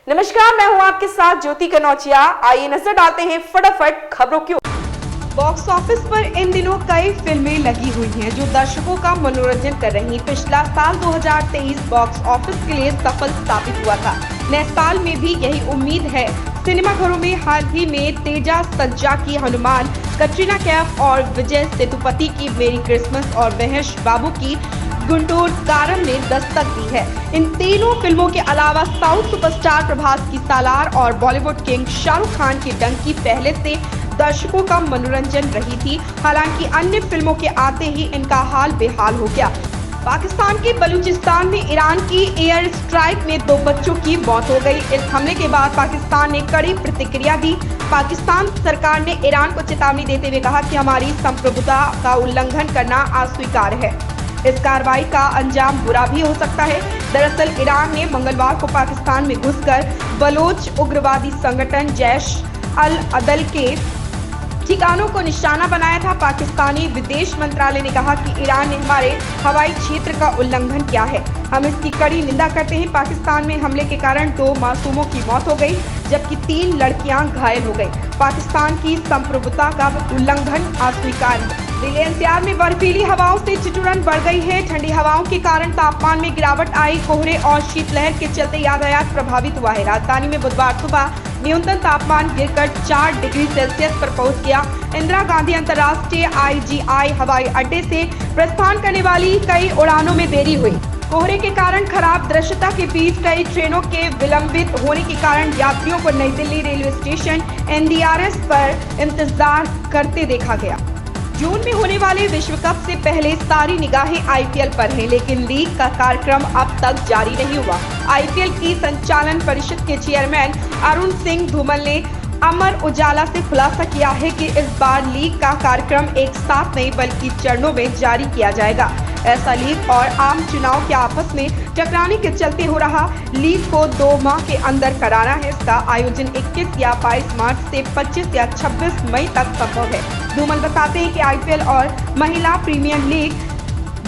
नमस्कार, मैं हूं आपके साथ ज्योति कनौजिया। आइए नजर डालते हैं फटाफट खबरों की ओर। बॉक्स ऑफिस पर इन दिनों कई फिल्में लगी हुई हैं जो दर्शकों का मनोरंजन कर रही हैं। पिछला साल 2023 बॉक्स ऑफिस के लिए सफल साबित हुआ था। नए साल में भी यही उम्मीद है। सिनेमाघरों में हाल ही में तेजा सज्जा की हनुमान, कटरीना कैफ और विजय सेतुपति की मेरी क्रिसमस और महेश बाबू की गुंटूर कारम ने दस्तक दी है। इन तीनों फिल्मों के अलावा साउथ सुपरस्टार प्रभास की सालार और बॉलीवुड किंग शाहरुख खान की डंकी पहले से दर्शकों का मनोरंजन रही थी। हालांकि अन्य फिल्मों के आते ही इनका हाल बेहाल हो गया। पाकिस्तान के बलूचिस्तान में ईरान की एयर स्ट्राइक में 2 बच्चों की मौत हो गई। इस हमले के बाद पाकिस्तान ने कड़ी प्रतिक्रिया दी। पाकिस्तान सरकार ने ईरान को चेतावनी देते हुए कहा कि हमारी संप्रभुता का उल्लंघन करना अस्वीकार्य है। इस कार्रवाई का अंजाम बुरा भी हो सकता है। दरअसल ईरान ने मंगलवार को पाकिस्तान में घुसकर बलोच उग्रवादी संगठन जैश अल अदल के ठिकानों को निशाना बनाया था। पाकिस्तानी विदेश मंत्रालय ने कहा कि ईरान ने हमारे हवाई क्षेत्र का उल्लंघन किया है। हम इसकी कड़ी निंदा करते हैं। पाकिस्तान में हमले के कारण 2 मासूमों की मौत हो गई, जबकि 3 लड़कियां घायल हो गई। पाकिस्तान की संप्रभुता का उल्लंघन अस्वीकार्य। दिल्ली एनसीआर में बर्फीली हवाओं से ठिठुरन बढ़ गई है। ठंडी हवाओं के कारण तापमान में गिरावट आई। कोहरे और शीतलहर के चलते यातायात प्रभावित हुआ है। राजधानी में बुधवार सुबह न्यूनतम तापमान गिरकर 4 डिग्री सेल्सियस पर पहुंच गया। इंदिरा गांधी अंतर्राष्ट्रीय IGI हवाई अड्डे से प्रस्थान करने वाली कई उड़ानों में देरी हुई। कोहरे के कारण खराब दृश्यता के बीच कई ट्रेनों के विलंबित होने के कारण यात्रियों को नई दिल्ली रेलवे स्टेशन NDRS पर इंतजार करते देखा गया। जून में होने वाले विश्व कप से पहले सारी निगाहें IPL पर हैं, लेकिन लीग का कार्यक्रम अब तक जारी नहीं हुआ। IPL की संचालन परिषद के चेयरमैन अरुण सिंह धूमल ने अमर उजाला से खुलासा किया है कि इस बार लीग का कार्यक्रम एक साथ नहीं बल्कि चरणों में जारी किया जाएगा। ऐसा लीग और आम चुनाव के आपस में टकराने के चलते हो रहा। लीग को 2 माह के अंदर कराना है। इसका आयोजन 21 या 22 मार्च से 25 या 26 मई तक संभव है। धूमल बताते हैं कि IPL और महिला प्रीमियर लीग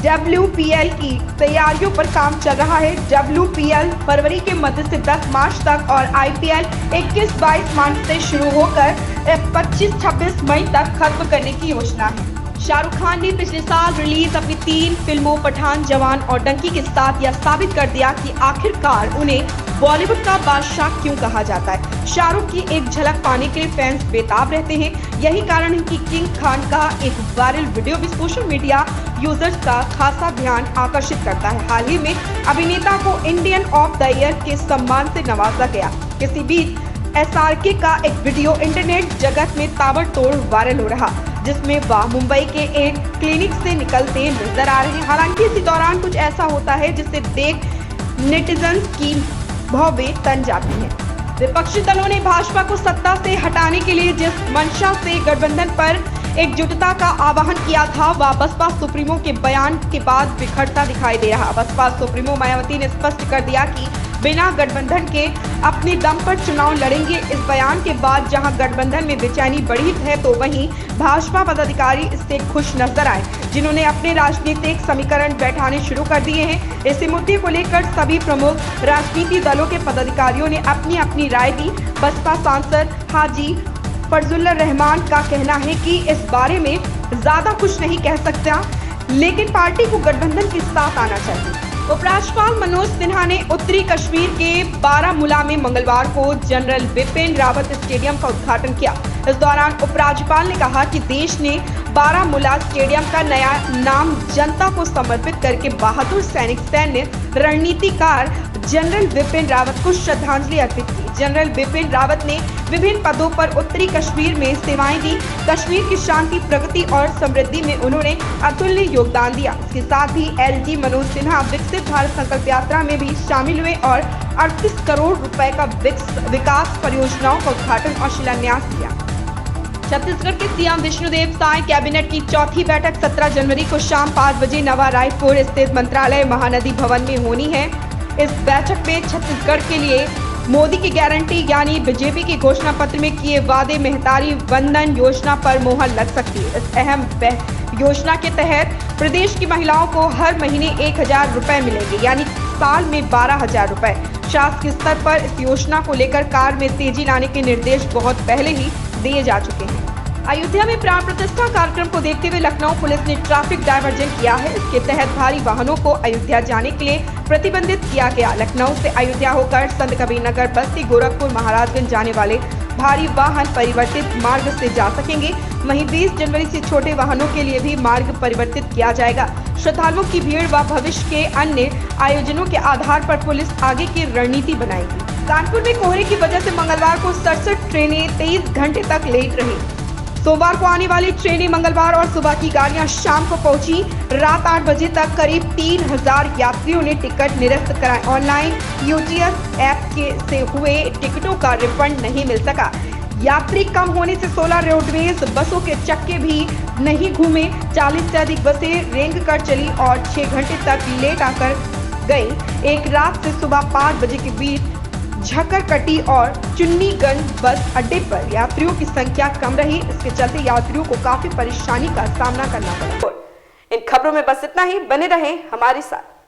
WPL की तैयारियों पर काम चल रहा है। WPL फरवरी के मध्य से 10 मार्च तक और IPL 21-22 मार्च से शुरू होकर 25-26 मई तक खत्म करने की योजना है। शाहरुख खान ने पिछले साल रिलीज अपनी 3 फिल्मों पठान, जवान और डंकी के साथ यह साबित कर दिया कि आखिरकार उन्हें बॉलीवुड का बादशाह क्यों कहा जाता है। शाहरुख की एक झलक पाने के लिए फैंस बेताब रहते हैं। यही कारण है कि किंग खान का एक वायरल वीडियो भी सोशल मीडिया यूजर्स का खासा ध्यान आकर्षित करता है। हाल ही में अभिनेता को इंडियन ऑफ द ईयर के सम्मान से नवाजा गया। इसी बीच SRK का एक वीडियो इंटरनेट जगत में ताबड़तोड़ वायरल हो रहा, जिसमें वह मुंबई के एक क्लिनिक से निकलते नजर आ रहे हैं। हालांकि इसी दौरान कुछ ऐसा होता है जिसे देख नेटिजन्स की भौवें तन जाती हैं। विपक्षी दलों ने भाजपा को सत्ता से हटाने के लिए जिस मंशा से गठबंधन पर एकजुटता का आह्वान किया था, वह बसपा सुप्रीमो के बयान के बाद बिखरता दिखाई दे रहा। बसपा सुप्रीमो मायावती ने स्पष्ट कर दिया कि बिना गठबंधन के अपने दम पर चुनाव लड़ेंगे। इस बयान के बाद जहां गठबंधन में बेचैनी बढ़ी है, तो वहीं भाजपा पदाधिकारी इससे खुश नजर आए, जिन्होंने अपने राजनीतिक समीकरण बैठाने शुरू कर दिए हैं। इसी मुद्दे को लेकर सभी प्रमुख राजनीतिक दलों के पदाधिकारियों ने अपनी अपनी राय दी। बसपा सांसद हाजी फरजुल्लाह रहमान का कहना है कि इस बारे में ज्यादा कुछ नहीं कह सकता, लेकिन पार्टी को गठबंधन के साथ आना चाहिए। उपराज्यपाल मनोज सिन्हा ने उत्तरी कश्मीर के बारामूला में मंगलवार को जनरल बिपिन रावत स्टेडियम का उद्घाटन किया। इस दौरान उपराज्यपाल ने कहा कि देश ने बारामूला स्टेडियम का नया नाम जनता को समर्पित करके बहादुर सैन्य रणनीतिकार जनरल बिपिन रावत को श्रद्धांजलि अर्पित की। जनरल बिपिन रावत ने विभिन्न पदों पर उत्तरी कश्मीर में सेवाएं दी। कश्मीर की शांति, प्रगति और समृद्धि में उन्होंने अतुल्य योगदान दिया। इसके साथ ही LG मनोज सिन्हा विकसित भारत संकल्प यात्रा में भी शामिल हुए और 38 करोड़ रुपए का विकास परियोजनाओं का उद्घाटन और शिलान्यास किया। छत्तीसगढ़ के CM विष्णुदेव साय कैबिनेट की चौथी बैठक 17 जनवरी को शाम 5 बजे नवा रायपुर स्थित मंत्रालय महानदी भवन में होनी है। इस बैठक में छत्तीसगढ़ के लिए मोदी की गारंटी यानी बीजेपी के घोषणा पत्र में किए वादे महतारी वंदन योजना पर मोहर लग सकती है। इस अहम योजना के तहत प्रदेश की महिलाओं को हर महीने 1,000 रुपए मिलेंगे, यानी साल में 12,000 रुपए। प्रशासकीय स्तर पर इस योजना को लेकर कार्य में तेजी लाने के निर्देश बहुत पहले ही दिए जा चुके हैं। अयोध्या में प्राण प्रतिष्ठा कार्यक्रम को देखते हुए लखनऊ पुलिस ने ट्रैफिक डायवर्जन किया है। इसके तहत भारी वाहनों को अयोध्या जाने के लिए प्रतिबंधित किया गया। लखनऊ से अयोध्या होकर संत कबीरनगर, बस्ती, गोरखपुर, महाराजगंज जाने वाले भारी वाहन परिवर्तित मार्ग से जा सकेंगे। वहीं 20 जनवरी से छोटे वाहनों के लिए भी मार्ग परिवर्तित किया जाएगा। श्रद्धालुओं की भीड़ व भविष्य के अन्य आयोजनों के आधार पर पुलिस आगे की रणनीति बनाएगी। कानपुर में कोहरे की वजह से मंगलवार को 67 ट्रेनें 23 घंटे तक लेट रही। सोमवार को आने वाली ट्रेनें मंगलवार और सुबह की गाड़ियां शाम को पहुंची। रात 8 बजे तक करीब 3000 यात्रियों ने टिकट निरस्त कराए। ऑनलाइन यूटीएस ऐप से हुए टिकटों का रिफंड नहीं मिल सका। यात्री कम होने से 16 रोडवेज बसों के चक्के भी नहीं घूमे। 40 से अधिक बसें रेंग कर चली और 6 घंटे तक लेट आकर गई। एक रात से सुबह 5 बजे के बीच झक्करकटी और चुन्नीगंज बस अड्डे पर यात्रियों की संख्या कम रही। इसके चलते यात्रियों को काफी परेशानी का सामना करना पड़ा। इन खबरों में बस इतना ही। बने रहें हमारे साथ।